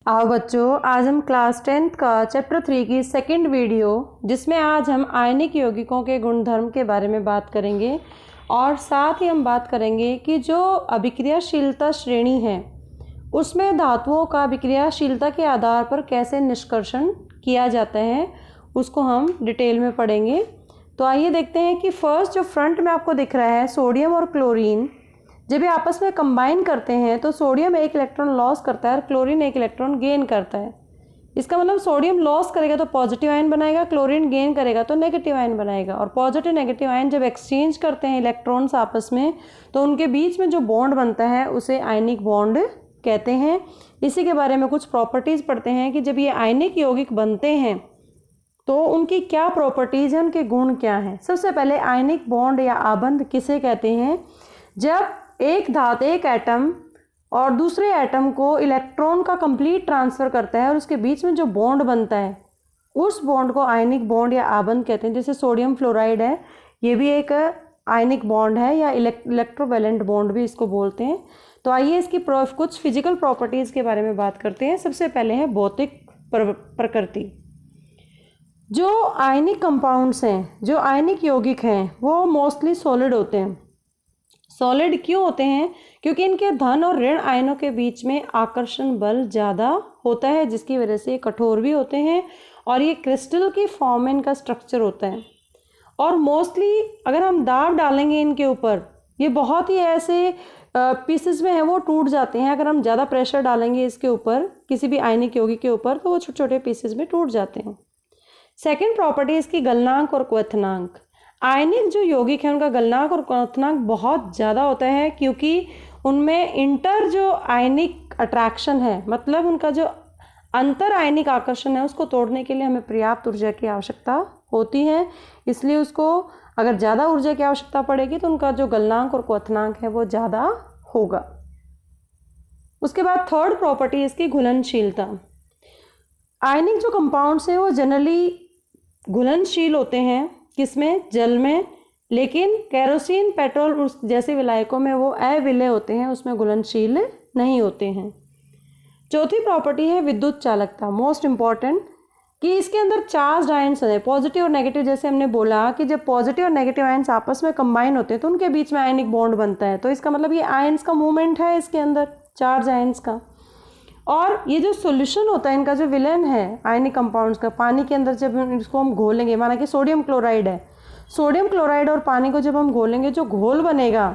आओ बच्चों, आज हम क्लास 10th का चैप्टर 3 की सेकंड वीडियो जिसमें आज हम आयनिक यौगिकों के गुणधर्म के बारे में बात करेंगे और साथ ही हम बात करेंगे कि जो अभिक्रियाशीलता श्रेणी है उसमें धातुओं का अभिक्रियाशीलता के आधार पर कैसे निष्कर्षण किया जाता है उसको हम डिटेल में पढ़ेंगे। तो आइए देखते हैं कि फर्स्ट जो फ्रंट में आपको दिख रहा है सोडियम और क्लोरीन, जब ये आपस में कंबाइन करते हैं तो सोडियम एक इलेक्ट्रॉन लॉस करता है और क्लोरीन एक इलेक्ट्रॉन गेन करता है। इसका मतलब सोडियम लॉस करेगा तो पॉजिटिव आयन बनाएगा, क्लोरीन गेन करेगा तो नेगेटिव आयन बनाएगा। और पॉजिटिव नेगेटिव आयन जब एक्सचेंज करते हैं इलेक्ट्रॉन्स आपस में तो उनके बीच में जो बॉन्ड बनता है उसे आयनिक बॉन्ड कहते हैं। इसी के बारे में कुछ प्रॉपर्टीज़ पढ़ते हैं कि जब ये आयनिक यौगिक बनते हैं तो उनकी क्या प्रॉपर्टीज़ हैं, उनके गुण क्या हैं। सबसे पहले आयनिक बॉन्ड या आबंध किसे कहते हैं? जब एक एटम और दूसरे एटम को इलेक्ट्रॉन का कंप्लीट ट्रांसफ़र करता है और उसके बीच में जो बॉन्ड बनता है उस बॉन्ड को आयनिक बॉन्ड या आबंध कहते हैं। जैसे सोडियम फ्लोराइड है, ये भी एक आयनिक बॉन्ड है या इलेक्ट्रोवैलेंट बॉन्ड भी इसको बोलते हैं। तो आइए इसकी कुछ फिजिकल प्रॉपर्टीज़ के बारे में बात करते हैं। सबसे पहले है भौतिक प्रकृति। जो आयनिक कंपाउंड्स हैं, जो आयनिक यौगिक हैं, वो मोस्टली सॉलिड होते हैं। सॉलिड क्यों होते हैं? क्योंकि इनके धन और ऋण आयनों के बीच में आकर्षण बल ज़्यादा होता है, जिसकी वजह से ये कठोर भी होते हैं और ये क्रिस्टल की फॉर्म में इनका स्ट्रक्चर होता है। और मोस्टली अगर हम दाब डालेंगे इनके ऊपर, ये बहुत ही ऐसे पीसेस में है वो टूट जाते हैं। अगर हम ज़्यादा प्रेशर डालेंगे इसके ऊपर, किसी भी आयनिक यौगिक के ऊपर, तो वो छोटे छोटे पीसेस में टूट जाते हैं। सेकेंड प्रॉपर्टी इसकी गलनांक और क्वथनांक। आयनिक जो यौगिक है उनका गलनांक और क्वथनांक बहुत ज़्यादा होता है, क्योंकि उनमें इंटर जो आयनिक अट्रैक्शन है, मतलब उनका जो अंतर आयनिक आकर्षण है, उसको तोड़ने के लिए हमें पर्याप्त ऊर्जा की आवश्यकता होती है। इसलिए उसको अगर ज़्यादा ऊर्जा की आवश्यकता पड़ेगी तो उनका जो गलनांक और क्वथनांक है वो ज़्यादा होगा। उसके बाद थर्ड प्रॉपर्टी इसकी घुलनशीलता। आयनिक जो कंपाउंड्स हैं वो जनरली घुलनशील होते हैं, किसमें? जल में। लेकिन केरोसिन, पेट्रोल जैसे विलायकों में वो अविलेय होते हैं, उसमें घुलनशील नहीं होते हैं। चौथी प्रॉपर्टी है विद्युत चालकता, मोस्ट इम्पॉर्टेंट, कि इसके अंदर चार्ज आयन्स हैं, पॉजिटिव और नेगेटिव। जैसे हमने बोला कि जब पॉजिटिव और नेगेटिव आयन्स आपस में कंबाइन होते हैं तो उनके बीच में आयनिक बॉन्ड बनता है। तो इसका मतलब ये आयन्स का मूवमेंट है इसके अंदर, चार्ज आयन्स का। और ये जो सॉल्यूशन होता है इनका, जो विलेन है आयनिक कंपाउंड्स का, पानी के अंदर जब इसको हम घोलेंगे, माना कि सोडियम क्लोराइड है, सोडियम क्लोराइड और पानी को जब हम घोलेंगे, जो घोल बनेगा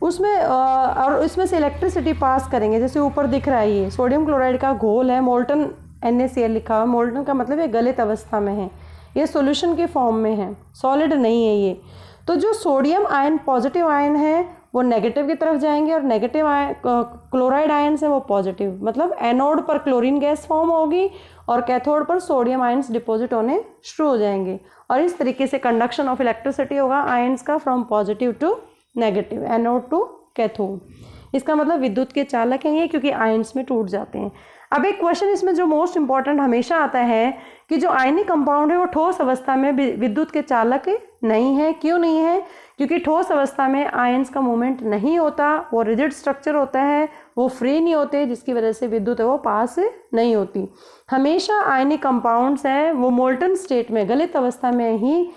उसमें और इसमें से इलेक्ट्रिसिटी पास करेंगे। जैसे ऊपर दिख रहा है ये सोडियम क्लोराइड का घोल है, मोल्टन NaCl लिखा हुआ। मोल्टन का मतलब ये गलित अवस्था में है, ये सॉल्यूशन के फॉर्म में है, सॉलिड नहीं है ये। तो जो सोडियम आयन पॉजिटिव आयन है वो नेगेटिव की तरफ जाएंगे और नेगेटिव आयन क्लोराइड आयन से वो पॉजिटिव, मतलब एनोड पर क्लोरीन गैस फॉर्म होगी और कैथोड पर सोडियम आयन्स डिपॉजिट होने शुरू हो जाएंगे। और इस तरीके से कंडक्शन ऑफ इलेक्ट्रिसिटी होगा आयन्स का from positive to negative, anode to cathode. इसका मतलब विद्युत के चालक हैं ये, क्योंकि आयन्स में टूट जाते हैं। अब एक क्वेश्चन इसमें जो मोस्ट इंपॉर्टेंट हमेशा आता है कि जो आयनिक कंपाउंड है वो ठोस अवस्था में विद्युत के चालक नहीं है। क्यों नहीं है? क्योंकि ठोस अवस्था में आयन्स का मूवमेंट नहीं होता, वो रिजिड स्ट्रक्चर होता है, वो फ्री नहीं होते, जिसकी वजह से विद्युत है वो पास नहीं होती। हमेशा आयनिक कंपाउंड्स हैं वो मोल्टन स्टेट में, गलित अवस्था में ही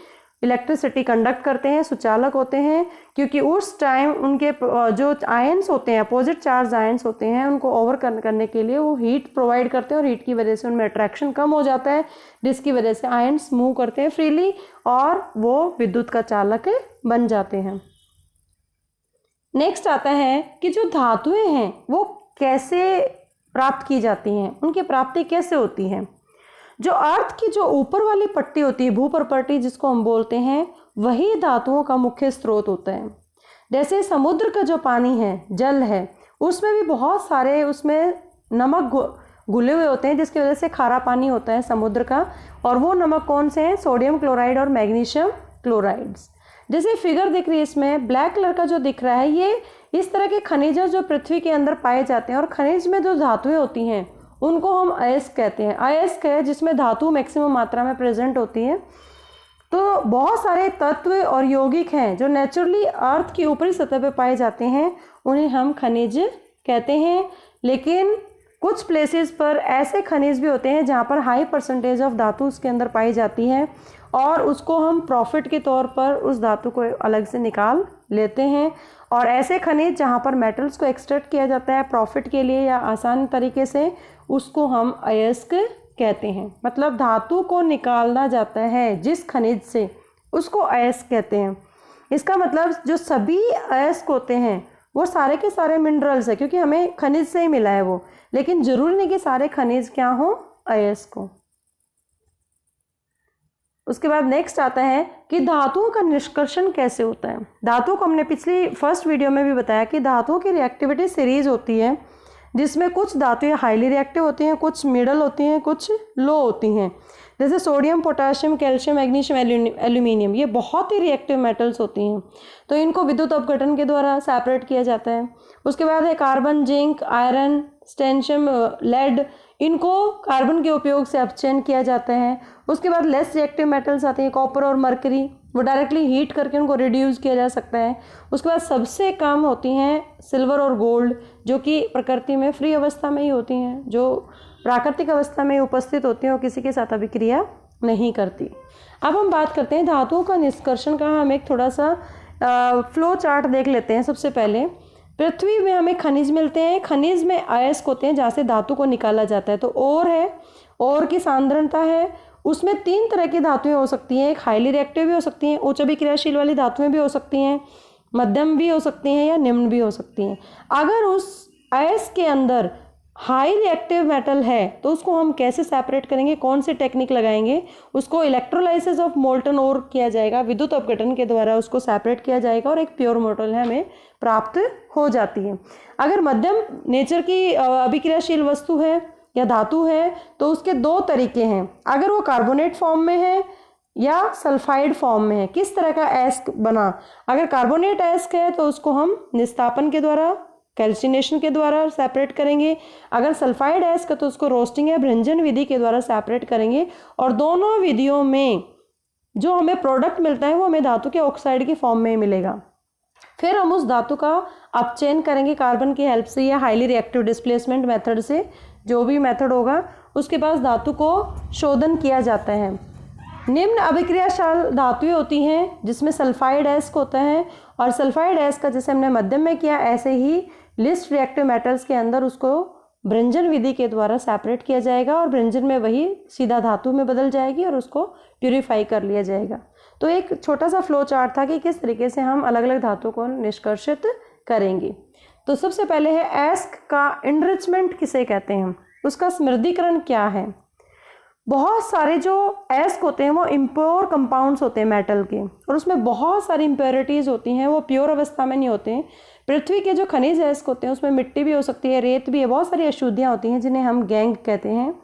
इलेक्ट्रिसिटी कंडक्ट करते हैं, सुचालक होते हैं, क्योंकि उस टाइम उनके जो आयन्स होते हैं, अपोजिट चार्ज आयन्स होते हैं, उनको ओवर करने के लिए वो हीट प्रोवाइड करते हैं और हीट की वजह से उनमें अट्रैक्शन कम हो जाता है, जिसकी वजह से आयन्स मूव करते हैं फ्रीली और वो विद्युत का चालक बन जाते हैं। नेक्स्ट आता है कि जो धातुएं हैं वो कैसे प्राप्त की जाती हैं, उनकी प्राप्ति कैसे होती है। जो अर्थ की जो ऊपर वाली पट्टी होती है, भूप्रपट्टी जिसको हम बोलते हैं, वही धातुओं का मुख्य स्रोत होता है। जैसे समुद्र का जो पानी है, जल है, उसमें भी बहुत सारे उसमें नमक घुले हुए होते हैं, जिसकी वजह से खारा पानी होता है समुद्र का। और वो नमक कौन से हैं? सोडियम क्लोराइड और मैग्नीशियम क्लोराइड्स। जैसे फिगर दिख रही है इसमें, ब्लैक कलर का जो दिख रहा है, ये इस तरह के खनिज जो पृथ्वी के अंदर पाए जाते हैं। और खनिज में जो धातुएँ होती हैं उनको हम अयस्क कहते हैं। अयस्क है जिसमें धातु मैक्सिमम मात्रा में प्रेजेंट होती है। तो बहुत सारे तत्व और यौगिक हैं जो नेचुरली अर्थ की ऊपरी सतह पर पाए जाते हैं, उन्हें हम खनिज कहते हैं। लेकिन कुछ प्लेसेस पर ऐसे खनिज भी होते हैं जहाँ पर हाई परसेंटेज ऑफ धातु उसके अंदर पाई जाती है और उसको हम प्रॉफिट के तौर पर उस धातु को अलग से निकाल लेते हैं। और ऐसे खनिज जहाँ पर मेटल्स को एक्सट्रैक्ट किया जाता है प्रॉफिट के लिए या आसान तरीके से, उसको हम अयस्क कहते हैं। मतलब धातु को निकालना जाता है जिस खनिज से, उसको अयस्क कहते हैं। इसका मतलब जो सभी अयस्क होते हैं वो सारे के सारे मिनरल्स है, क्योंकि हमें खनिज से ही मिला है वो, लेकिन जरूरी नहीं कि सारे खनिज क्या हो, अयस्क हो। उसके बाद नेक्स्ट आता है कि धातुओं का निष्कर्षण कैसे होता है। धातुओं को हमने पिछली फर्स्ट वीडियो में भी बताया कि धातुओं की रिएक्टिविटी सीरीज होती है जिसमें कुछ धातुएं हाईली रिएक्टिव होती हैं, कुछ मिडल होती हैं, कुछ लो होती हैं। जैसे sodium, potassium, calcium, magnesium, aluminium, ये बहुत ही रिएक्टिव मेटल्स होती हैं, तो इनको विद्युत अपघटन के द्वारा सेपरेट किया जाता है। उसके बाद है कार्बन, जिंक, आयरन, स्टेंशियम, लेड, इनको कार्बन के उपयोग से अपचयन किया जाता है। उसके बाद लेस रिएक्टिव मेटल्स आते हैं, कॉपर और मरकरी, वो डायरेक्टली हीट करके उनको रिड्यूस किया जा सकता है। उसके बाद सबसे कम होती हैं सिल्वर और गोल्ड, जो कि प्रकृति में फ्री अवस्था में ही होती हैं, जो प्राकृतिक अवस्था में उपस्थित होती हैं और किसी के साथ अभिक्रिया नहीं करती। अब हम बात करते हैं धातुओं का निष्कर्षण का। हम एक थोड़ा सा फ्लो चार्ट देख लेते हैं। सबसे पहले पृथ्वी में हमें खनिज मिलते हैं, खनिज में अयस्क होते हैं जहाँ से धातु को निकाला जाता है। तो ओर है, ओर की सांद्रता है, उसमें 3 तरह की धातुएं हो सकती हैं। एक हाईली रिएक्टिव भी हो सकती हैं, उच्च अभिक्रियाशील वाली धातुएं भी हो सकती हैं, मध्यम भी हो सकती हैं या निम्न भी हो सकती हैं। अगर उस अयस्क के अंदर हाई रिएक्टिव मेटल है तो उसको हम कैसे सेपरेट करेंगे, कौन सी टेक्निक लगाएंगे, उसको इलेक्ट्रोलाइसिस ऑफ मोल्टन ओर किया जाएगा, विद्युत अपघटन के द्वारा उसको सेपरेट किया जाएगा और एक प्योर मेटल हमें प्राप्त हो जाती है। अगर मध्यम नेचर की अभिक्रियाशील वस्तु है या धातु है तो उसके 2 तरीके हैं। अगर वो कार्बोनेट फॉर्म में है या सल्फाइड फॉर्म में है, किस तरह का एस्क बना। अगर कार्बोनेट एस्क है तो उसको हम निस्तापन के द्वारा, कैल्सिनेशन के द्वारा सेपरेट करेंगे। अगर सल्फाइड एस्क है तो उसको रोस्टिंग या भृंजन विधि के द्वारा सेपरेट करेंगे। और दोनों विधियों में जो हमें प्रोडक्ट मिलता है वो हमें धातु के ऑक्साइड के फॉर्म में ही मिलेगा। फिर हम उस धातु का अपचयन करेंगे कार्बन की हेल्प से या हाईली रिएक्टिव डिस्प्लेसमेंट मेथड से, जो भी मेथड होगा। उसके बाद धातु को शोधन किया जाता है। निम्न अभिक्रियाशील धातुएं होती हैं जिसमें सल्फाइड एस्क होता है, और सल्फाइड एस्क का जैसे हमने मध्यम में किया ऐसे ही लिस्ट रिएक्टिव मेटल्स के अंदर उसको भृंजन विधि के द्वारा सेपरेट किया जाएगा और भृंजन में वही सीधा धातु में बदल जाएगी और उसको प्यूरिफाई कर लिया जाएगा। तो एक छोटा सा फ्लो चार्ट था कि किस तरीके से हम अलग अलग धातु को निष्कर्षित करेंगे। तो सबसे पहले है एस्क का इनरिचमेंट किसे कहते हैं, उसका स्मृतिकरण क्या है। बहुत सारे जो एस्क होते हैं वो इम्प्योर कंपाउंड्स होते हैं मेटल के, और उसमें बहुत सारी इम्प्योरिटीज़ होती हैं, वो प्योर अवस्था में नहीं होते हैं। पृथ्वी के जो खनिज एस्क होते हैं उसमें मिट्टी भी हो सकती है, रेत भी है, बहुत सारी अशुद्धियाँ होती हैं जिन्हें हम गैंग कहते हैं।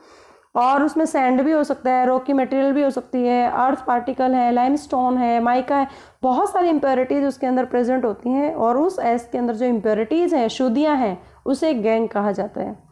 और उसमें सैंड भी हो सकता है, रॉकी मटेरियल भी हो सकती है, अर्थ पार्टिकल है, लाइमस्टोन है, माइका है, बहुत सारी इम्प्योरिटीज़ उसके अंदर प्रेजेंट होती हैं। और उस एस्क के अंदर जो इम्प्योरिटीज़ हैं, अशुद्धियाँ हैं, उसे गैंग कहा जाता है।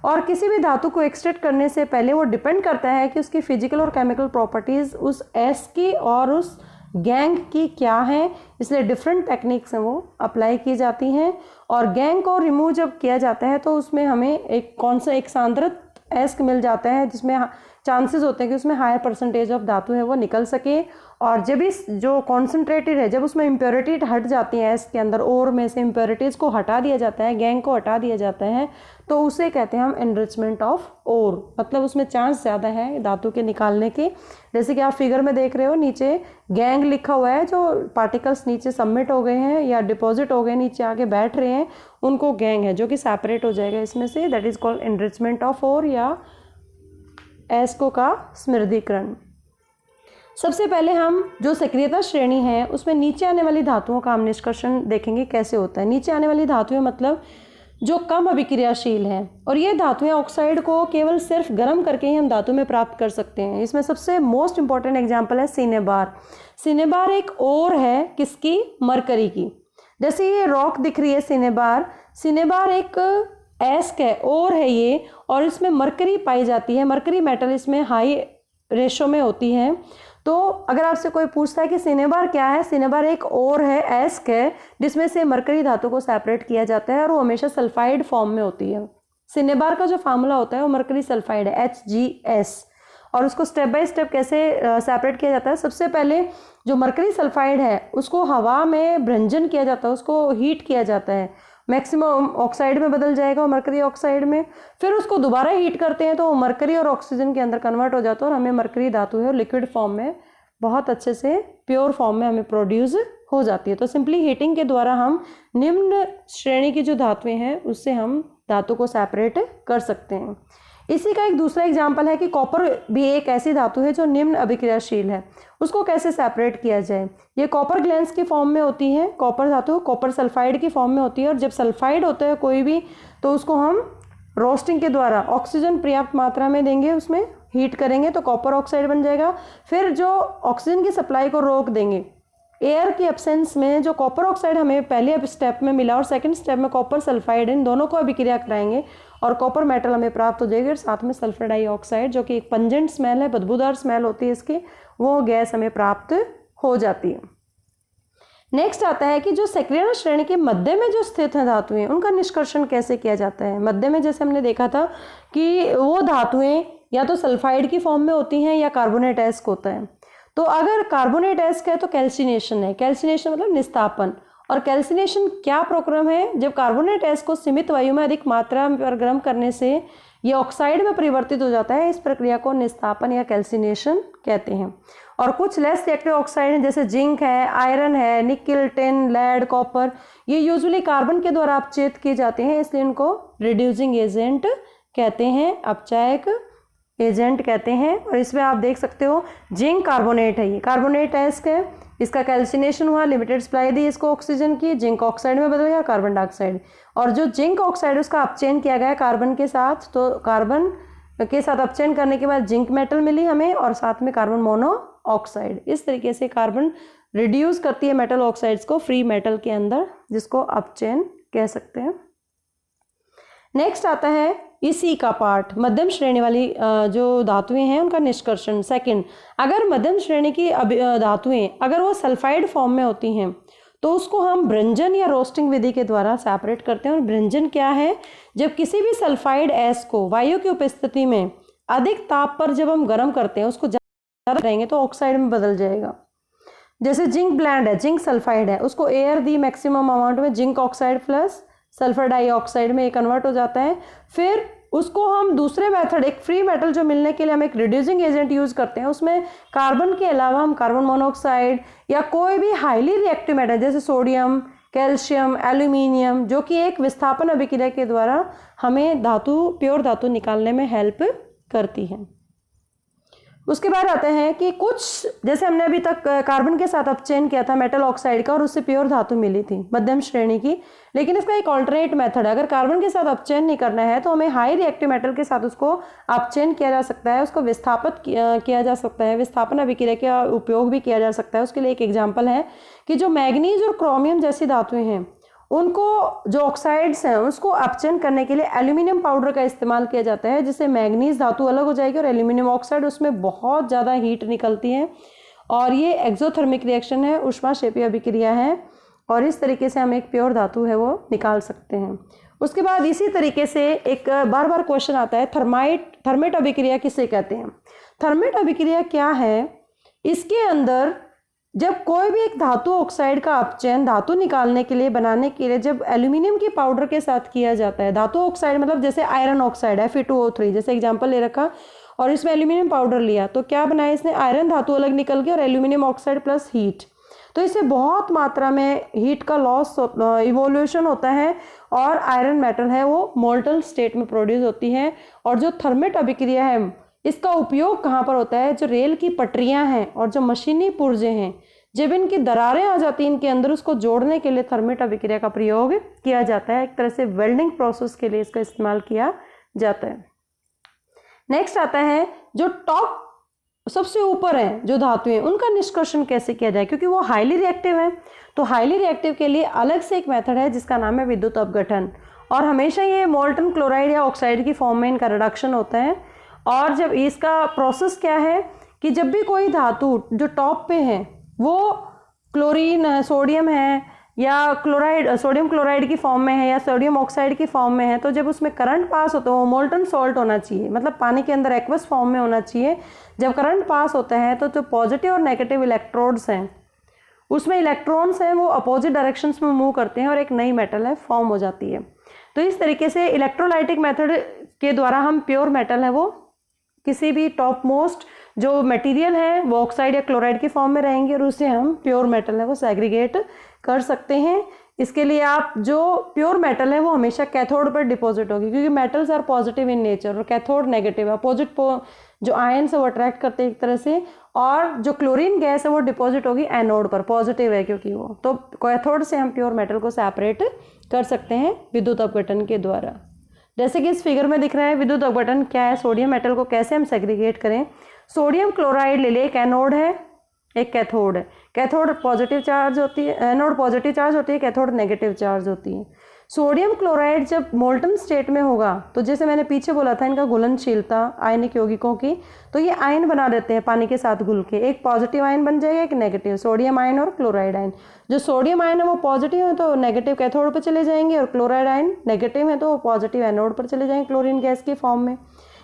और किसी भी धातु को एक्सट्रैक्ट करने से पहले वो डिपेंड करता है कि उसकी फिजिकल और केमिकल प्रॉपर्टीज़ उस एस्क की और उस गैंग की क्या है, इसलिए डिफरेंट टेक्निक्स हैं वो अप्लाई की जाती हैं। और गैंग को रिमूव जब किया जाता है तो उसमें हमें एक सांद्रित एस्क मिल जाता है जिसमें चांसेस होते हैं कि उसमें हायर परसेंटेज ऑफ धातु है वो निकल सके। और जब इस जो कॉन्सेंट्रेटेड है, जब उसमें इम्प्योरिटी हट जाती है एस्क के अंदर, ओर में से इम्प्योरिटीज़ को हटा दिया जाता है, गैंग को हटा दिया जाता है, तो उसे कहते हैं हम एनरिचमेंट ऑफ ओर। मतलब उसमें चांस ज़्यादा है धातु के निकालने के। जैसे कि आप फिगर में देख रहे हो, नीचे गैंग लिखा हुआ है, जो पार्टिकल्स नीचे सबमिट हो गए हैं या डिपॉजिट हो गए, नीचे आके बैठ रहे हैं, उनको गैंग है, जो कि सेपरेट हो जाएगा इसमें से। That is called enrichment of ore या एस्को का स्मृतिकरण। सबसे पहले हम जो सक्रियता श्रेणी है उसमें नीचे आने वाली धातुओं का हम निष्कर्षण देखेंगे कैसे होता है। नीचे आने वाली धातुएं मतलब जो कम अभिक्रियाशील हैं, और ये धातुएं ऑक्साइड को केवल सिर्फ गर्म करके ही हम धातु में प्राप्त कर सकते हैं। इसमें सबसे मोस्ट इंपॉर्टेंट एग्जांपल है सिनेबार। सिनेबार एक ओर है किसकी, मरकरी की। जैसे ये रॉक दिख रही है सिनेबार, सिनेबार एक एस्क है, ओर है ये, और इसमें मरकरी पाई जाती है। मरकरी मेटल इसमें हाई रेशो में होती है। तो अगर आपसे कोई पूछता है कि सिनेबार क्या है, सिनेबार एक ओर है, एस्क है, जिसमें से मरकरी धातु को सेपरेट किया जाता है और वो हमेशा सल्फाइड फॉर्म में होती है। सिनेबार का जो फार्मूला होता है वो मरकरी सल्फाइड है HgS, और उसको स्टेप बाय स्टेप कैसे सेपरेट किया जाता है। सबसे पहले जो मरकरी सल्फाइड है उसको हवा में भ्रंजन किया जाता है, उसको हीट किया जाता है, मैक्सिमम ऑक्साइड में बदल जाएगा वो मरकरी ऑक्साइड में। फिर उसको दोबारा हीट करते हैं तो वो मरकरी और ऑक्सीजन के अंदर कन्वर्ट हो जाता है और हमें मरकरी धातु है और लिक्विड फॉर्म में बहुत अच्छे से प्योर फॉर्म में हमें प्रोड्यूस हो जाती है। तो सिंपली हीटिंग के द्वारा हम निम्न श्रेणी की जो धातुएं हैं उससे हम धातु को सेपरेट कर सकते हैं। इसी का एक दूसरा एग्जाम्पल है कि कॉपर भी एक ऐसी धातु है जो निम्न अभिक्रियाशील है, उसको कैसे सेपरेट किया जाए। ये कॉपर ग्लैंस की फॉर्म में होती है, कॉपर धातु कॉपर सल्फाइड की फॉर्म में होती है, और जब सल्फाइड होता है कोई भी तो उसको हम रोस्टिंग के द्वारा ऑक्सीजन पर्याप्त मात्रा में देंगे, उसमें हीट करेंगे तो कॉपर ऑक्साइड बन जाएगा। फिर जो ऑक्सीजन की सप्लाई को रोक देंगे, एयर की एब्सेंस में जो कॉपर ऑक्साइड हमें पहले स्टेप में मिला और सेकंड स्टेप में कॉपर सल्फाइड, इन दोनों को अभिक्रिया कराएंगे और कॉपर मेटल हमें प्राप्त हो जाएगी, और साथ में सल्फर डाइऑक्साइड जो कि एक पंजेंट स्मेल है, बदबूदार स्मेल होती है इसकी, वो गैस हमें प्राप्त हो जाती है। नेक्स्ट आता है कि जो सक्रियण श्रेणी के मध्य में जो स्थित हैं धातुएं, उनका निष्कर्षण कैसे किया जाता है। मध्य में जैसे हमने देखा था कि वो धातुएं या तो सल्फाइड की फॉर्म में होती हैं या कार्बोनेट एस्क होता है। तो अगर कार्बोनेट एस्क है तो कैल्सिनेशन है, कैल्सिनेशन मतलब निस्तापन। और कैल्सिनेशन क्या प्रक्रम है, जब कार्बोनेट एस्क को सीमित वायु में अधिक मात्रा पर गर्म करने से ये ऑक्साइड में परिवर्तित हो जाता है, इस प्रक्रिया को निस्तापन या कैल्सिनेशन कहते हैं। और कुछ लेस रिएक्टिव ऑक्साइड हैं जैसे जिंक है, आयरन है, निकल, टिन, लेड, कॉपर, ये यूजुअली कार्बन के द्वारा अपचयित किए जाते हैं, इसलिए इनको रिड्यूसिंग एजेंट कहते हैं, अपचायक एजेंट कहते हैं। और इसमें आप देख सकते हो जिंक कार्बोनेट है, ये कार्बोनेट एस्क है, इसका कैल्सिनेशन हुआ, लिमिटेड सप्लाई दी इसको ऑक्सीजन की, जिंक ऑक्साइड में बदल गया कार्बन डाइऑक्साइड। और जो जिंक ऑक्साइड उसका अपचयन किया गया कार्बन के साथ, तो कार्बन के साथ अपचयन करने के बाद जिंक मेटल मिली हमें और साथ में कार्बन मोनो ऑक्साइड। इस तरीके से कार्बन रिड्यूस करती है मेटल ऑक्साइड्स को फ्री मेटल के अंदर, जिसको अपचयन कह सकते हैं। नेक्स्ट आता है इसी का पार्ट, मध्यम श्रेणी वाली जो धातुएं हैं उनका निष्कर्षण। सेकंड, अगर मध्यम श्रेणी की धातुएं अगर वो सल्फाइड फॉर्म में होती हैं तो उसको हम भ्रंजन या रोस्टिंग विधि के द्वारा सेपरेट करते हैं। और भ्रंजन क्या है, जब किसी भी सल्फाइड एस्क को वायु की उपस्थिति में अधिक ताप पर जब हम गर्म करते हैं, उसको ज़्यादा करेंगे तो ऑक्साइड में बदल जाएगा। जैसे जिंक ब्लैंड है, जिंक सल्फाइड है, उसको एयर दी मैक्सिमम अमाउंट में, zinc oxide plus sulphur dioxide में कन्वर्ट हो जाता है। फिर उसको हम दूसरे मेथड, एक फ्री मेटल जो मिलने के लिए हम एक रिड्यूसिंग एजेंट यूज करते हैं, उसमें कार्बन के अलावा हम कार्बन मोनोऑक्साइड या कोई भी हाईली रिएक्टिव मेटल जैसे सोडियम, कैल्शियम, एल्यूमिनियम, जो कि एक विस्थापन अभिक्रिया के द्वारा हमें धातु, प्योर धातु निकालने में हेल्प करती है। उसके बाद आते हैं कि कुछ, जैसे हमने अभी तक कार्बन के साथ अपचयन किया था मेटल ऑक्साइड का और उससे प्योर धातु मिली थी मध्यम श्रेणी की, लेकिन इसका एक ऑल्टरनेट मेथड है। अगर कार्बन के साथ अपचयन नहीं करना है तो हमें हाई रिएक्टिव मेटल के साथ उसको अपचयन किया जा सकता है, उसको विस्थापित किया जा सकता है, विस्थापन अभिक्रिया का उपयोग भी किया जा सकता है। उसके लिए एक एग्जाम्पल है कि जो मैग्नीज और क्रोमियम जैसी धातुएं हैं, उनको जो ऑक्साइड्स हैं उसको अपचयन करने के लिए एल्यूमिनियम पाउडर का इस्तेमाल किया जाता है, जिससे मैग्नीज धातु अलग हो जाएगी और एल्यूमिनियम ऑक्साइड, उसमें बहुत ज़्यादा हीट निकलती है और ये एक्सोथर्मिक रिएक्शन है, ऊष्माक्षेपीय अभिक्रिया है, और इस तरीके से हम एक प्योर धातु है वो निकाल सकते हैं। उसके बाद इसी तरीके से एक बार बार क्वेश्चन आता है, थर्मेट अभिक्रिया किसे कहते हैं। थर्मेट अभिक्रिया क्या है, इसके अंदर जब कोई भी एक धातु ऑक्साइड का अपचयन धातु निकालने के लिए, बनाने के लिए, जब एल्यूमिनियम की पाउडर के साथ किया जाता है, धातु ऑक्साइड मतलब जैसे आयरन ऑक्साइड Fe2O3 जैसे एग्जांपल ले रखा, और इसमें एल्यूमिनियम पाउडर लिया तो क्या बनाया इसने, आयरन धातु अलग निकल गई और एल्यूमिनियम ऑक्साइड प्लस हीट, तो इससे बहुत मात्रा में हीट का लॉस, इवोल्यूशन होता है और आयरन मेटल है वो मोल्टन स्टेट में प्रोड्यूस होती है। और जो थर्मेट अभिक्रिया है इसका उपयोग कहाँ पर होता है, जो रेल की पटरियां हैं और जो मशीनी पुर्जे हैं, जब इनकी दरारें आ जाती हैं इनके अंदर, उसको जोड़ने के लिए थर्मेट अभिक्रिया का प्रयोग किया जाता है। एक तरह से वेल्डिंग प्रोसेस के लिए इसका इस्तेमाल किया जाता है। नेक्स्ट आता है जो टॉप सबसे ऊपर है जो धातुएं, उनका निष्कर्षण कैसे किया जाए, क्योंकि वो हाईली रिएक्टिव है। तो हाईली रिएक्टिव के लिए अलग से एक मेथड है जिसका नाम है विद्युत अपघटन, और हमेशा ये मोल्टन क्लोराइड या ऑक्साइड की फॉर्म में इनका रिडक्शन होता है। और जब इसका प्रोसेस क्या है कि जब भी कोई धातु जो टॉप पे है वो क्लोरीन है, सोडियम है या क्लोराइड सोडियम क्लोराइड की फॉर्म में है या सोडियम ऑक्साइड की फॉर्म में है, तो जब उसमें करंट पास होता है वो मोल्टन सॉल्ट होना चाहिए, मतलब पानी के अंदर एक्वस फॉर्म में होना चाहिए। जब करंट पास होता है तो जो पॉजिटिव और नेगेटिव इलेक्ट्रोड्स हैं उसमें इलेक्ट्रॉन्स हैं वो अपोजिट डायरेक्शंस में मूव करते हैं और एक नई मेटल है फॉर्म हो जाती है। तो इस तरीके से इलेक्ट्रोलाइटिक मेथड के द्वारा हम प्योर मेटल है वो किसी भी टॉप मोस्ट जो मटेरियल है वो ऑक्साइड या क्लोराइड की फॉर्म में रहेंगे और उसे हम प्योर मेटल है वो सेग्रीगेट कर सकते हैं। इसके लिए आप जो प्योर मेटल है वो हमेशा कैथोड पर डिपॉजिट होगी, क्योंकि metals are positive in nature और कैथोड नेगेटिव। अपोजिट जो आयन है वो अट्रैक्ट करते हैं एक तरह से, और जो क्लोरीन गैस है वो डिपॉजिट होगी एनोड पर, पॉजिटिव है क्योंकि वो, तो कैथोड से हम प्योर मेटल को सेपरेट कर सकते हैं विद्युत अपघटन के द्वारा। जैसे कि इस फिगर में दिख रहा है विद्युत अपघटन क्या है, सोडियम मेटल को कैसे हम सेग्रीगेट करें। सोडियम क्लोराइड ले ले, एक एनोड है एक कैथोड है। कैथोड पॉजिटिव चार्ज होती है, एनोड पॉजिटिव चार्ज होती है, कैथोड नेगेटिव चार्ज होती है। सोडियम क्लोराइड जब मोल्टन स्टेट में होगा तो जैसे मैंने पीछे बोला था इनका घुलनशीलता आयनिक यौगिकों की, तो ये आयन बना देते हैं पानी के साथ घुल के, एक पॉजिटिव आयन बन जाएगा एक नेगेटिव, सोडियम आयन और क्लोराइड आयन। जो सोडियम आयन है वो पॉजिटिव है तो नेगेटिव कैथोड पर चले जाएंगे, और क्लोराइड आयन नेगेटिव है तो वो पॉजिटिव एनोड पर चले जाएंगे क्लोरीन गैस की फॉर्म में।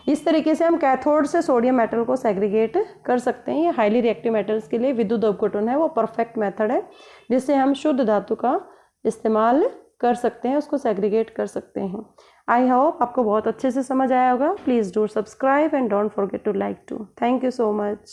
इस तरीके से हम कैथोड से सोडियम मेटल को सेग्रीगेट कर सकते हैं। ये हाईली रिएक्टिव मेटल्स के लिए विद्युत अपघटन है वो परफेक्ट मेथड है जिससे हम शुद्ध धातु का इस्तेमाल कर सकते हैं, उसको सेग्रीगेट कर सकते हैं। आई होप आपको बहुत अच्छे से समझ आया होगा। Please do subscribe and don't forget to like too. Thank you so much.